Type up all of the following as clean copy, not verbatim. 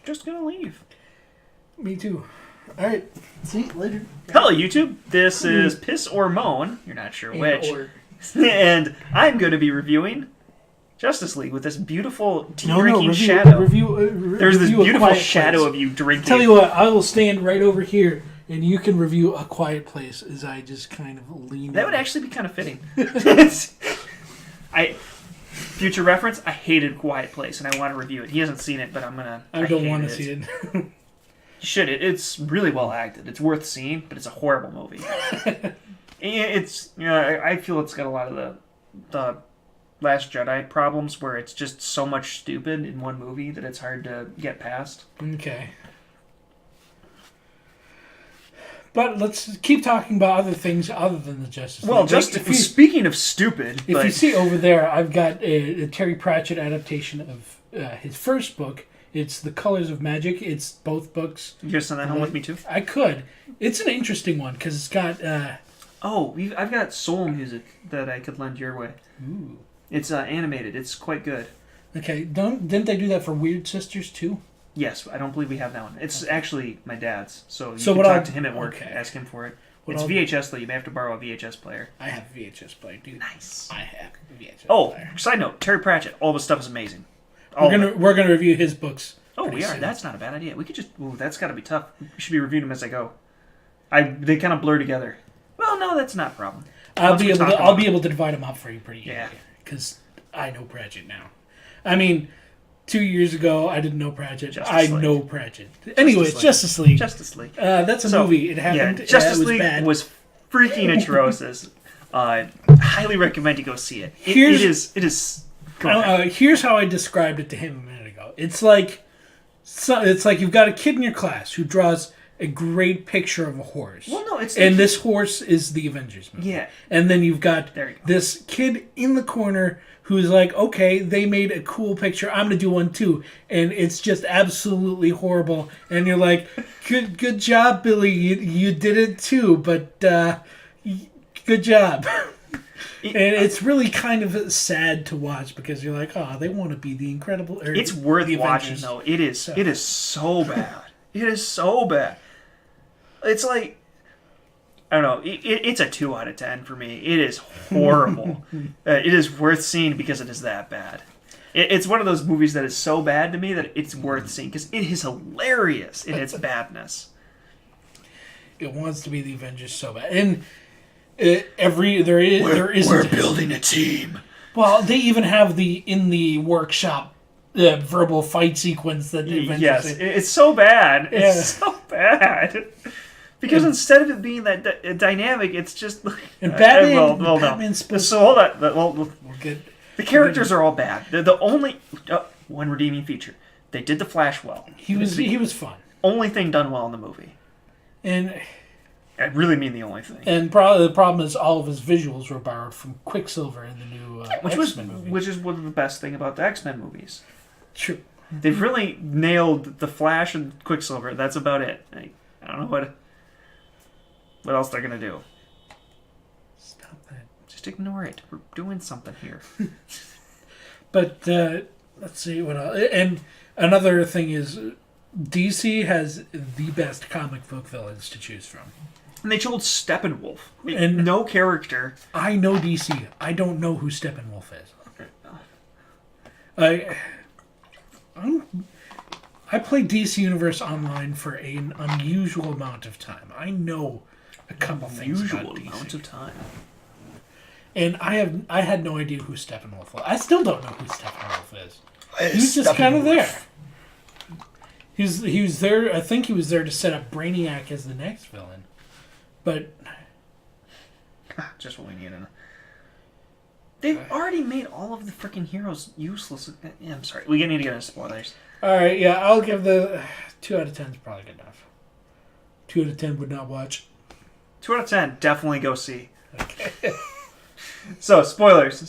just gonna leave. Me too. All right. See you later. Hello, YouTube. This is Piss or Moan. You're not sure which. Or. And I'm going to be reviewing Justice League with this beautiful tea-drinking shadow. There's this beautiful shadow of you drinking. Tell you what, I will stand right over here, and you can review A Quiet Place as I just kind of lean. That would actually be kind of fitting. Future reference, I hated Quiet Place, and I want to review it. He hasn't seen it, but I don't want to see it. You should. It's really well acted. It's worth seeing, but it's a horrible movie. I feel it's got a lot of the Last Jedi problems where it's just so much stupid in one movie that it's hard to get past. Okay. But let's keep talking about other things other than the Justice League. Well, speaking of stupid... If you see over there, I've got a Terry Pratchett adaptation of his first book. It's The Colors of Magic. It's both books. You gonna send that home with me, too? I could. It's an interesting one, because it's got... I've got soul music that I could lend your way. Ooh. It's animated. It's quite good. Okay. Didn't they do that for Weird Sisters, too? Yes, I don't believe we have that one. It's actually my dad's, so you can talk to him at work, ask him for it. It's VHS, though. You may have to borrow a VHS player. I have a VHS player, dude. Nice. I have a VHS player. Side note, Terry Pratchett, all of his stuff is amazing. We're gonna review his books. Oh, we are? Soon. That's not a bad idea. We could just... Ooh, that's got to be tough. We should be reviewing them as I go. They kind of blur together. Well, no, that's not a problem. I'll be able to divide them up for you pretty easily. Yeah. Because I know Pratchett now. I mean... 2 years ago, I didn't know Pratchett. I know Pratchett. Anyway, Justice League. Justice League. That's a movie. It happened. Yeah, Justice League was freaking atrocious. Highly recommend you go see it. It is. Here's how I described it to him a minute ago. It's like you've got a kid in your class who draws a great picture of a horse. Well, no, this horse is the Avengers movie. Yeah. And then you've got this kid in the corner who's like, okay, they made a cool picture. I'm going to do one too. And it's just absolutely horrible. And you're like, good job, Billy. You did it too, but good job. And it's really kind of sad to watch because you're like, oh, they want to be the Incredible... It's worth watching, though. It is so bad. It is so bad. It's like... I don't know. It's a 2 out of 10 for me. It is horrible. It is worth seeing because it is that bad. It's one of those movies that is so bad to me that it's worth seeing because it is hilarious in its badness. It wants to be the Avengers so bad, and we're building a team. Well, they even have in the workshop verbal fight sequence that the Avengers. Yes, it's so bad. It's so bad. Because instead of it being that dynamic, it's just like... And Batman's supposed So hold on. Well, the characters are all bad. They're the only... one redeeming feature. They did the Flash well. He was fun. Only thing done well in the movie. And... I really mean the only thing. And probably the problem is all of his visuals were borrowed from Quicksilver in the new X-Men movie. Which is one of the best thing about the X-Men movies. True. They've really nailed the Flash and Quicksilver. That's about it. I don't know what else they're going to do. Stop that. Just ignore it. We're doing something here. But, let's see what else. And another thing is, DC has the best comic book villains to choose from. And they chose Steppenwolf. And no character. I know DC. I don't know who Steppenwolf is. I play DC Universe Online for an unusual amount of time. I know a couple things about DC. Amount of time. And I had no idea who Steppenwolf was. I still don't know who Steppenwolf is. He's just kind of there. He was there. I think he was there to set up Brainiac as the next villain. But just what we needed. They've already made all of the freaking heroes useless. Yeah, I'm sorry. We need to get into spoilers. All right, yeah, I'll give the 2 out of 10 is probably good enough. 2 out of 10 would not watch. 2 out of 10, definitely go see. Okay. So, spoilers.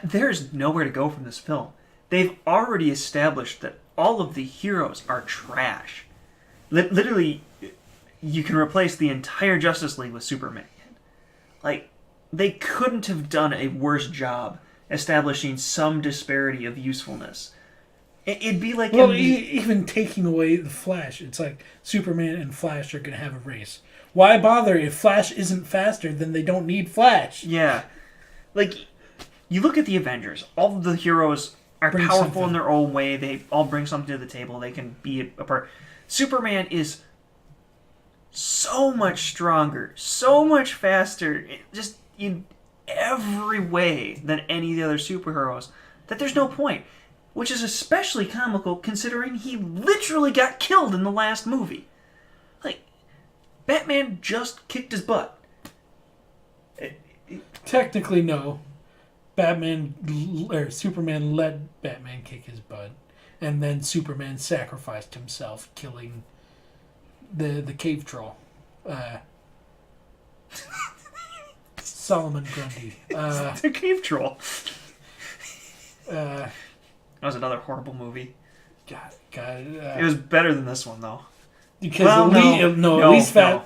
There's nowhere to go from this film. They've already established that all of the heroes are trash. Literally, you can replace the entire Justice League with Superman. Like, they couldn't have done a worse job establishing some disparity of usefulness It'd be like... Well, even taking away the Flash, it's like Superman and Flash are going to have a race. Why bother? If Flash isn't faster, then they don't need Flash. Yeah. Like, you look at the Avengers. All of the heroes are powerful in their own way. They all bring something to the table. They can be a part. Superman is so much stronger, so much faster, just in every way than any of the other superheroes, that there's no point. Which is especially comical considering he literally got killed in the last movie. Like, Batman just kicked his butt. Technically, no. Superman let Batman kick his butt, and then Superman sacrificed himself, killing the cave troll, Solomon Grundy. The cave troll. That was another horrible movie. God, it was better than this one, though. Because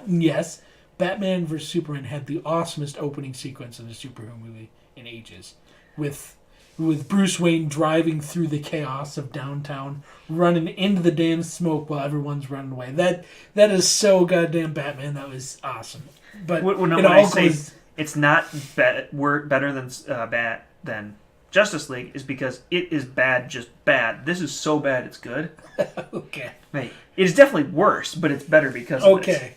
yes, Batman vs Superman had the awesomest opening sequence in a superhero movie in ages, with Bruce Wayne driving through the chaos of downtown, running into the damn smoke while everyone's running away. That is so goddamn Batman. That was awesome. But when I say it's not better than Justice League, is because it is bad, just bad. This is so bad it's good. Okay. Right. It is definitely worse, but it's better because of it.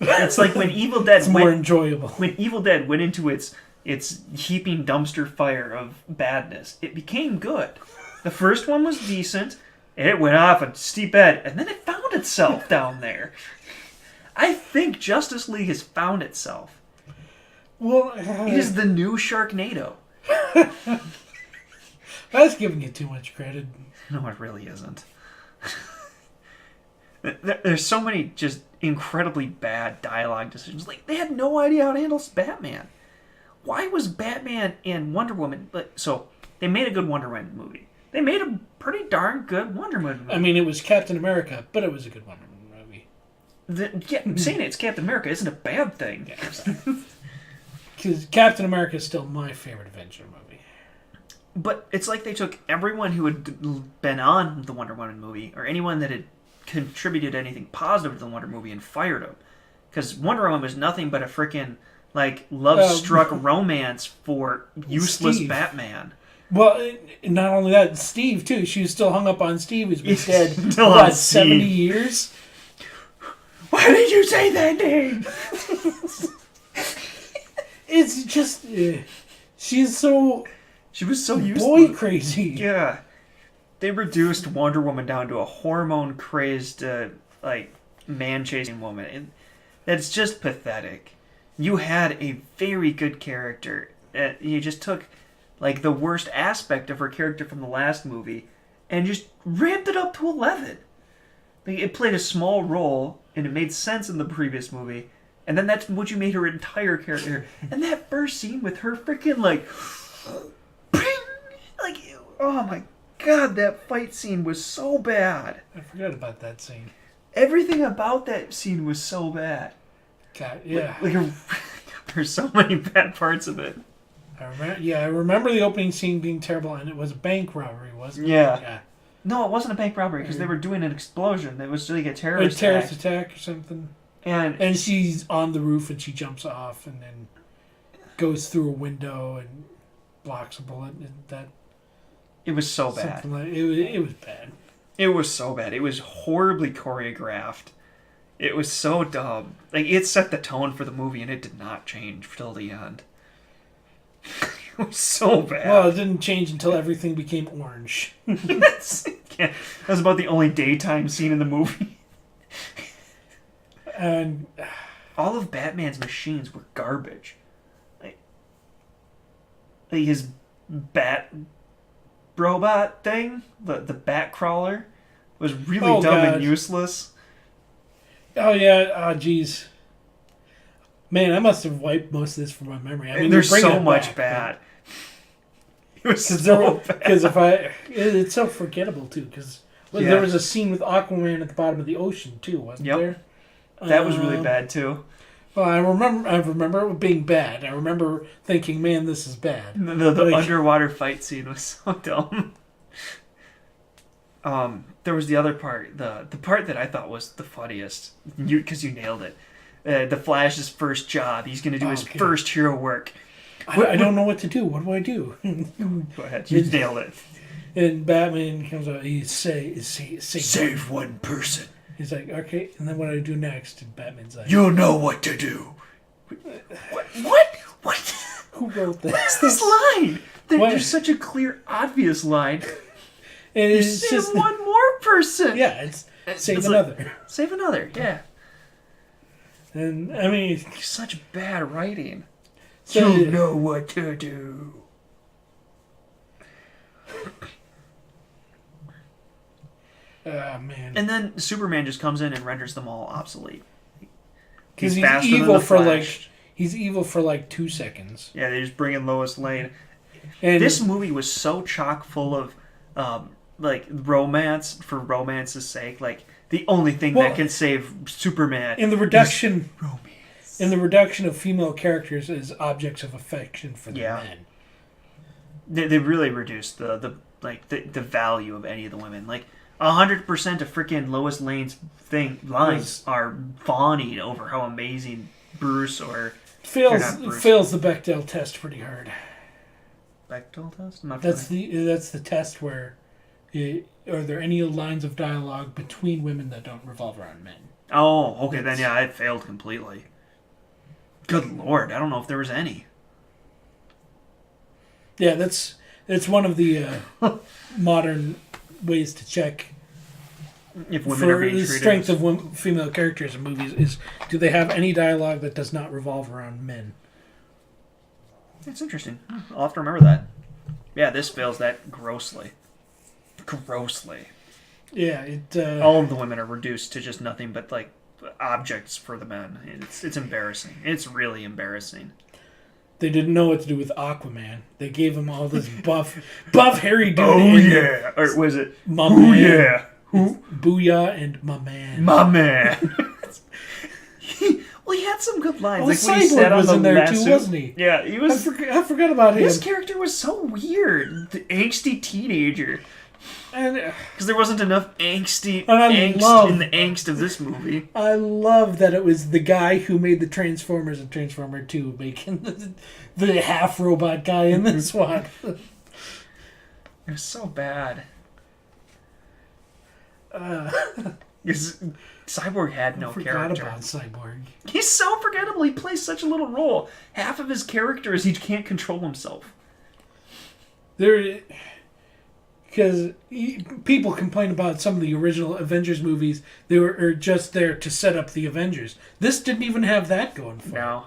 It's like when Evil Dead more enjoyable. When Evil Dead went into its heaping dumpster fire of badness, it became good. The first one was decent, and it went off a steep edge, and then it found itself down there. I think Justice League has found itself. Well, it is the new Sharknado. I was giving it too much credit. No, it really isn't. There's so many just incredibly bad dialogue decisions. Like, they had no idea how to handle Batman. Why was Batman and Wonder Woman... So, they made a good Wonder Woman movie. They made a pretty darn good Wonder Woman movie. I mean, it was Captain America, but it was a good Wonder Woman movie. Saying it's Captain America isn't a bad thing. Because Captain America is still my favorite Avenger movie. But it's like they took everyone who had been on the Wonder Woman movie, or anyone that had contributed anything positive to the Wonder movie, and fired them. Because Wonder Woman was nothing but a freaking, love-struck romance for useless Steve. Batman. Well, not only that, Steve, too. She was still hung up on Steve, who's been dead, 70 years? Why did you say that name? It's just... She was so useless. Boy crazy. Yeah. They reduced Wonder Woman down to a hormone-crazed, man-chasing woman. And that's just pathetic. You had a very good character. You just took, the worst aspect of her character from the last movie and just ramped it up to 11. It played a small role, and it made sense in the previous movie. And then that's what you made her entire character. And that first scene with her freaking, oh my God, that fight scene was so bad. I forgot about that scene. Everything about that scene was so bad. God, yeah. There's so many bad parts of it. I remember the opening scene being terrible, and it was a bank robbery, wasn't it? Yeah. No, it wasn't a bank robbery, because they were doing an explosion. It was like a terrorist attack or something. And she's on the roof, and she jumps off, and then goes through a window and blocks a bullet. It was so bad. It was bad. It was so bad. It was horribly choreographed. It was so dumb. It set the tone for the movie, and it did not change till the end. It was so bad. Well, it didn't change until everything became orange. That was about the only daytime scene in the movie. And all of Batman's machines were garbage. His bat robot thing, the bat crawler, was really dumb and useless. Oh yeah, jeez. Man, I must have wiped most of this from my memory. I mean, there's so much bad. It was so bad. Because it's so forgettable too. Because there was a scene with Aquaman at the bottom of the ocean too, wasn't there? That was really bad too. Well, I remember it being bad. I remember thinking, "Man, this is bad." The underwater fight scene was so dumb. It was so bad. It was horribly choreographed. It set the tone for the movie, and it did not change till everything became orange. It was so bad. There was the other part, the part that I thought was the funniest, because you nailed it. The Flash's first job. He's going to do his first hero work. I don't know what to do. What do I do? Go ahead. You nailed it. And Batman comes out. He save one person. He's like, okay. And then what do I do next? And Batman's like, you'll know what to do. What? Who wrote this? What's this line? There's such a clear, obvious line. And it's save just one more person. Yeah, it's save another. Like, save another. Yeah. And I mean, such bad writing. So, you know what to do. Man. And then Superman just comes in and renders them all obsolete. Because he's evil for he's evil for like 2 seconds. Yeah, they just bring in Lois Lane. And this movie was so chock full of like romance for romance's sake. Like the only thing that can save Superman in the reduction is romance. In the reduction of female characters as objects of affection for the men. They really reduced the value of any of the women. Like 100% of freaking Lois Lane's lines are fawning over how amazing Bruce or fails the Bechdel test pretty hard. Bechdel test? That's the test where are there any lines of dialogue between women that don't revolve around men? Oh, okay, then yeah, it failed completely. Good Lord, I don't know if there was any. Yeah, that's one of the modern ways to check if women are being treated. The strength of female characters in movies is, do they have any dialogue that does not revolve around men? That's interesting. I'll have to remember that. Yeah, this fails that grossly. Grossly. Yeah, all of the women are reduced to just nothing but like objects for the men. It's embarrassing. It's really embarrassing. They didn't know what to do with Aquaman. They gave him all this buff hairy dude. Oh yeah, or was it? My man. Yeah. Who? Booyah and my man. My man. Well, he had some good lines. Well, like when he sat on was in there too, wasn't he? Yeah, he was. I forgot about him. His character was so weird. The angsty teenager. Because there wasn't enough angst in the angst of this movie. I love that it was the guy who made the Transformers and Transformer 2 making the half robot guy in this one. It was so bad. Cyborg had no character. About Cyborg. He's so forgettable. He plays such a little role. Half of his character is he can't control himself. Because people complain about some of the original Avengers movies. They were just there to set up the Avengers. This didn't even have that going for it. No.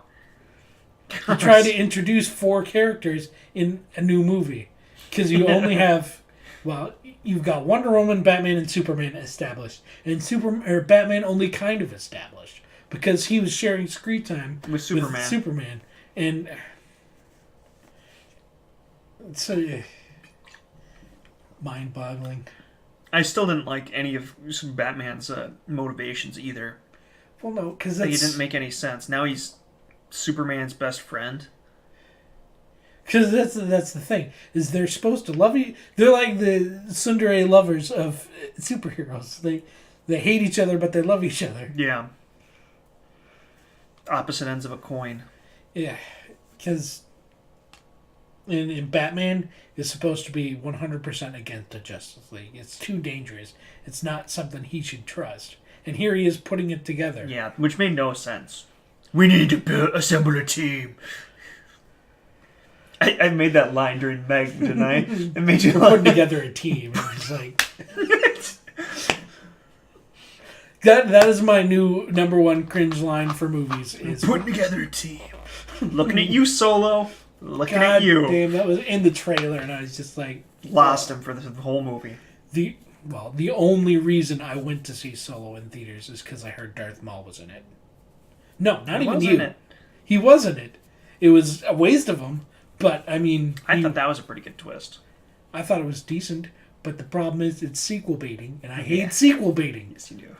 You try to introduce 4 characters in a new movie. Because you only have... Well, you've got Wonder Woman, Batman, and Superman established. And Batman only kind of established. Because he was sharing screen time with Superman. And... So... mind-boggling. I still didn't like any of Batman's motivations either. Well, no, because he didn't make any sense. Now he's Superman's best friend. Because that's the thing, is they're supposed to love you. They're like the tsundere lovers of superheroes. They hate each other, but they love each other. Yeah. Opposite ends of a coin. Yeah, because in Batman is supposed to be 100% against the Justice League. It's too dangerous. It's not something he should trust. And here he is putting it together. Yeah, which made no sense. We need to assemble a team. I made that line during Meg, didn't I? It made you putting together a team. It's like that is my new #1 cringe line for movies. Is putting together a team. Looking at you, Solo. Looking God at you. Damn, that was in the trailer, and I was just like lost him for the whole movie. The only reason I went to see Solo in theaters is because I heard Darth Maul was in it. No, not even you. He was in it. It was a waste of him. But, I mean... I thought that was a pretty good twist. I thought it was decent, but the problem is it's sequel baiting, and I hate sequel baiting. Yes, you do.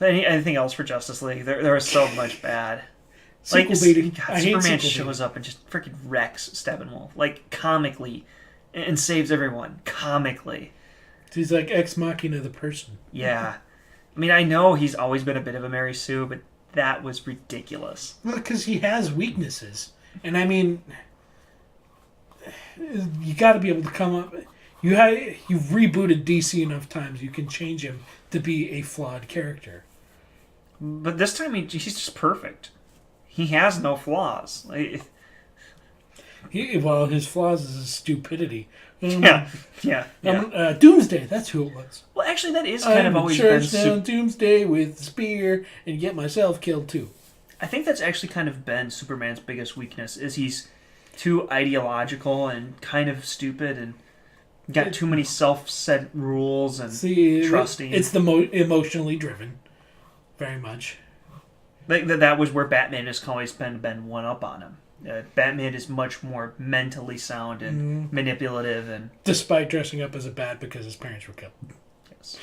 Anything else for Justice League? There was so much bad. Sequel baiting. God, Superman shows up and just freaking wrecks Steppenwolf. Like, comically and saves everyone comically. He's like Ex Machina the person. Yeah. I mean, I know he's always been a bit of a Mary Sue, but that was ridiculous. Well, because he has weaknesses. And I mean, you got to be able to come up... You've rebooted DC enough times, you can change him to be a flawed character. But this time, he's just perfect. He has no flaws. His flaws is his stupidity. Yeah. Doomsday, that's who it was. Well, actually, that is kind of always been... down Doomsday with the spear and get myself killed too. I think that's actually kind of been Superman's biggest weakness, is he's too ideological and kind of stupid and got too many self-set rules and trusting. It's the emotionally driven, very much. That was where Batman has always been one up on him. Batman is much more mentally sound and manipulative, and despite dressing up as a bat because his parents were killed. Yes.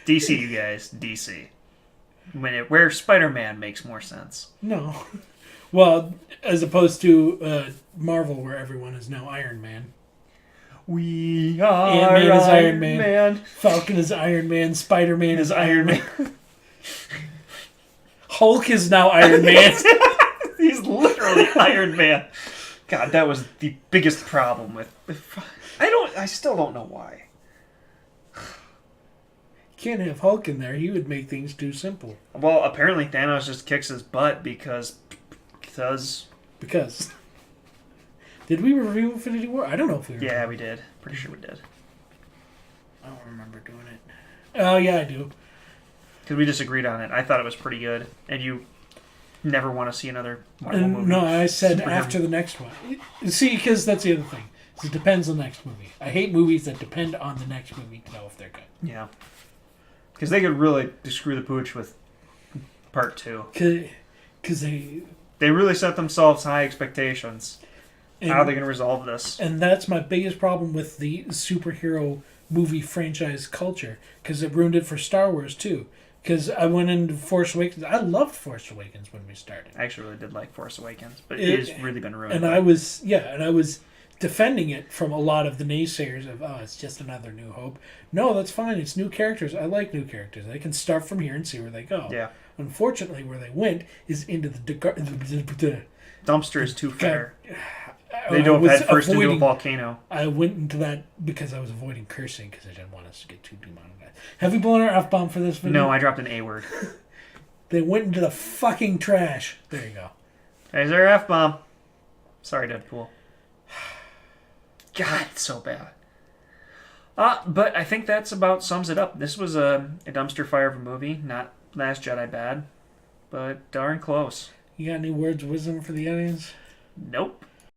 DC, you guys, DC. Where Spider-Man makes more sense. No, well, as opposed to Marvel, where everyone is now Iron Man. We are Ant-Man is Iron Man. Falcon is Iron Man. Spider-Man is Iron Man. Hulk is now Iron Man. He's literally Iron Man. God, that was the biggest problem with... I still don't know why. Can't have Hulk in there. He would make things too simple. Well, apparently Thanos just kicks his butt because... Did we review Infinity War? I don't know if we Yeah, we did. Pretty sure we did. I don't remember doing it. Oh, yeah, I do. Because we disagreed on it. I thought it was pretty good. And you never want to see another Marvel movie. No, I said after the next one. See, because that's the other thing. It depends on the next movie. I hate movies that depend on the next movie to know if they're good. Yeah. Because they could really screw the pooch with part 2. Because they really set themselves high expectations. How are they going to resolve this? And that's my biggest problem with the superhero movie franchise culture. Because it ruined it for Star Wars, too. Because I went into Force Awakens. I loved Force Awakens when we started. I actually really did like Force Awakens. But it has really been ruined. And I was defending it from a lot of the naysayers of, it's just another New Hope. No, that's fine. It's new characters. I like new characters. They can start from here and see where they go. Yeah. Unfortunately, where they went is into the dumpster is too fair. They dove head first into a volcano. I went into that because I was avoiding cursing because I didn't want us to get too demonetized. Have we blown our F-bomb for this video? No, I dropped an A word. They went into the fucking trash. There you go. There's our F-bomb. Sorry, Deadpool. God, it's so bad. But I think that's about sums it up. This was a dumpster fire of a movie. Not Last Jedi bad, but darn close. You got any words of wisdom for the audience? Nope.